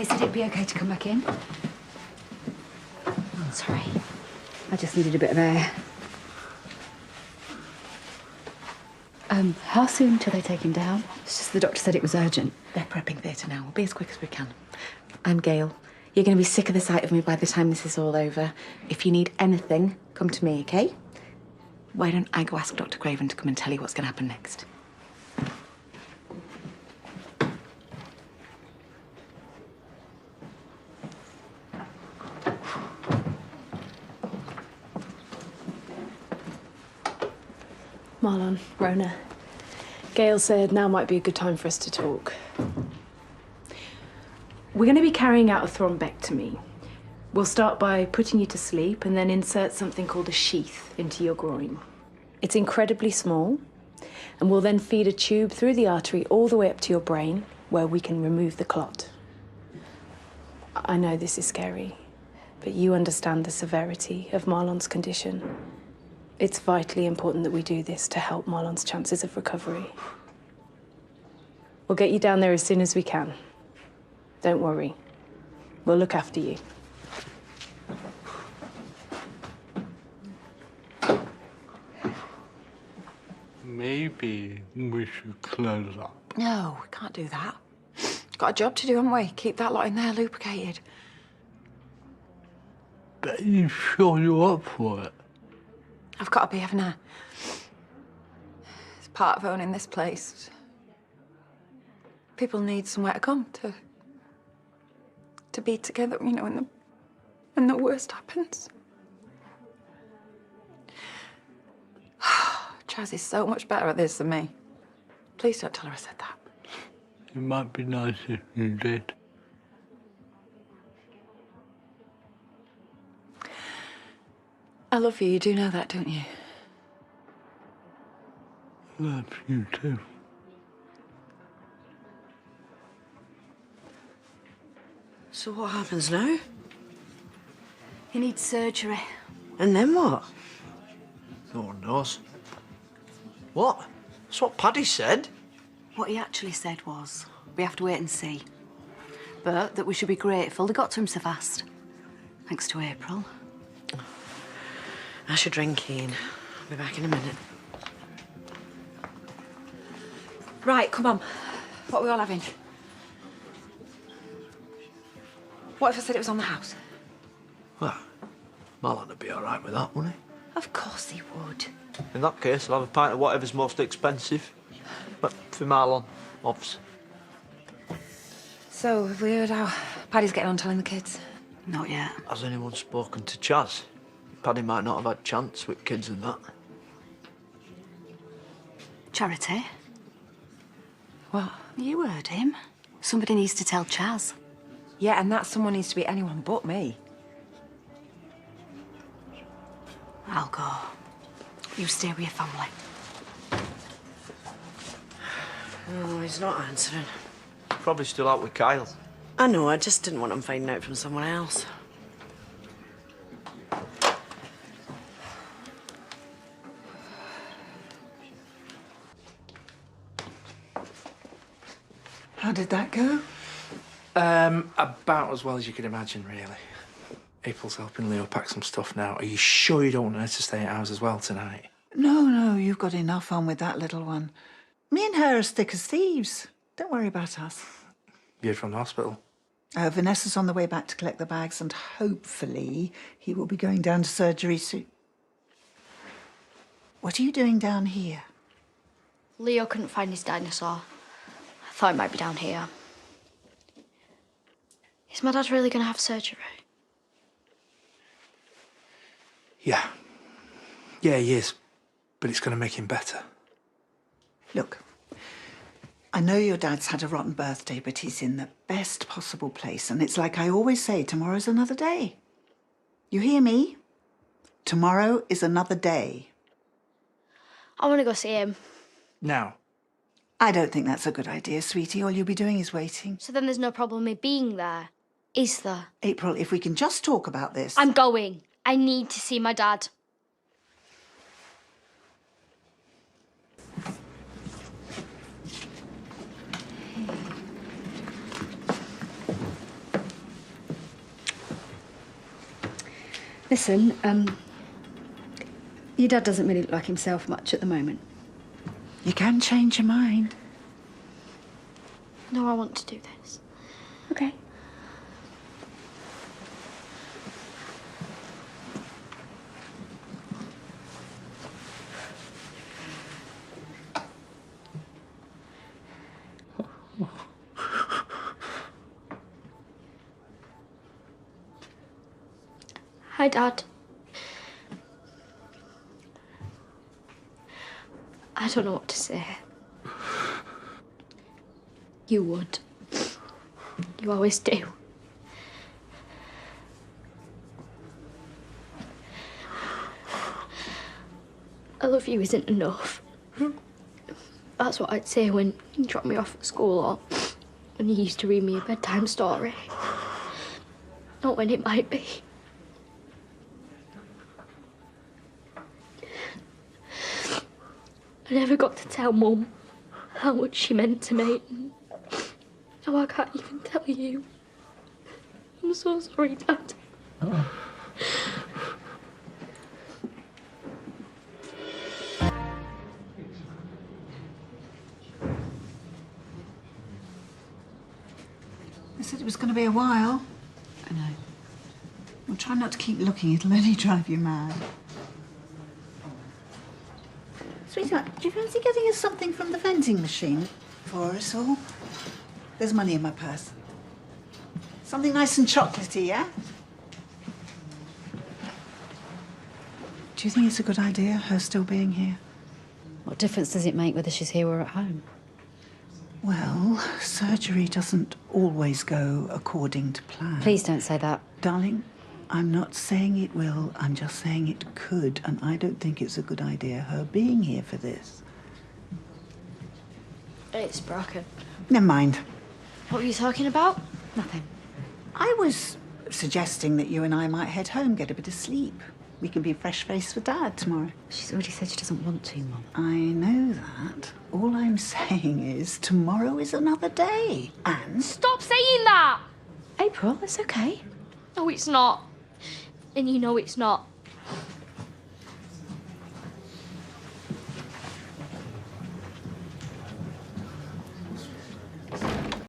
They said it'd be okay to come back in. Oh, sorry. I just needed a bit of air. How soon till they take him down? It's just the doctor said it was urgent. They're prepping theatre now. We'll be as quick as we can. I'm Gail. You're going to be sick of the sight of me by the time this is all over. If you need anything, come to me, OK? Why don't I go ask Dr. Craven to come and tell you what's going to happen next? Marlon, Rona. Gail said now might be a good time for us to talk. We're going to be carrying out a thrombectomy. We'll start by putting you to sleep and then insert something called a sheath into your groin. It's incredibly small, and we'll then feed a tube through the artery all the way up to your brain, where we can remove the clot. I know this is scary, but you understand the severity of Marlon's condition. It's vitally important that we do this to help Marlon's chances of recovery. We'll get you down there as soon as we can. Don't worry. We'll look after you. Maybe we should close up. No, we can't do that. Got a job to do, haven't we? Keep that lot in there lubricated. But are you sure you're up for it? I've got to be, haven't I? It's part of owning this place. People need somewhere to come to be together, you know, when the worst happens. Chaz is so much better at this than me. Please don't tell her I said that. It might be nice if you did. I love you. You do know that, don't you? Love you too. So what happens now? He needs surgery. And then what? No one knows. What? That's what Paddy said. What he actually said was, we have to wait and see. But that we should be grateful they got to him so fast. Thanks to April. I should ring Keen. I'll be back in a minute. Right, come on. What are we all having? What if I said it was on the house? Well, Marlon would be all right with that, wouldn't Of course he would. he? In that case, I'll have a pint of whatever's most expensive. But for Marlon, obvs. So, have we heard how Paddy's getting on telling the kids? Not yet. Has anyone spoken to Chaz? Paddy might not have had chance with kids and that. Charity? What? You heard him. Somebody needs to tell Chaz. Yeah, and that someone needs to be anyone but me. I'll go. You stay with your family. Oh, he's not answering. Probably still out with Kyle. I know, I just didn't want him finding out from someone else. How did that go? About as well as you could imagine, really. April's helping Leo pack some stuff now. Are you sure you don't want her to stay at ours as well tonight? No, you've got enough on with that little one. Me and her are as thick as thieves. Don't worry about us. You're from the hospital. Vanessa's on the way back to collect the bags, and hopefully he will be going down to surgery soon. What are you doing down here? Leo couldn't find his dinosaur. I thought it might be down here. Is my dad really going to have surgery? Yeah. Yeah, he is. But it's going to make him better. Look, I know your dad's had a rotten birthday, but he's in the best possible place. And it's like I always say, tomorrow's another day. You hear me? Tomorrow is another day. I want to go see him. Now. I don't think that's a good idea, sweetie. All you'll be doing is waiting. So then there's no problem me being there, is there? April, if we can just talk about this... I'm going. I need to see my dad. Listen, your dad doesn't really look like himself much at the moment. You can change your mind. No, I want to do this. Okay. Hi, Dad. I don't know what to say. You would. You always do. I love you isn't enough. That's what I'd say when you dropped me off at school or when you used to read me a bedtime story. Not when it might be. I never got to tell Mum how much she meant to me. Now I can't even tell you. I'm so sorry, Dad. I said it was going to be a while. I know. Well, try not to keep looking. It'll only drive you mad. Sweetheart, do you fancy getting us something from the vending machine for us all? There's money in my purse. Something nice and chocolatey, yeah? Do you think it's a good idea, her still being here? What difference does it make whether she's here or at home? Well, surgery doesn't always go according to plan. Please don't say that. Darling, I'm not saying it will, I'm just saying it could, and I don't think it's a good idea, her being here for this. It's broken. Never mind. What were you talking about? Nothing. I was suggesting that you and I might head home, get a bit of sleep. We can be fresh-faced for Dad tomorrow. She's already said she doesn't want to, Mum. I know that. All I'm saying is tomorrow is another day, and... Stop saying that! April, it's okay. No, it's not. And you know it's not.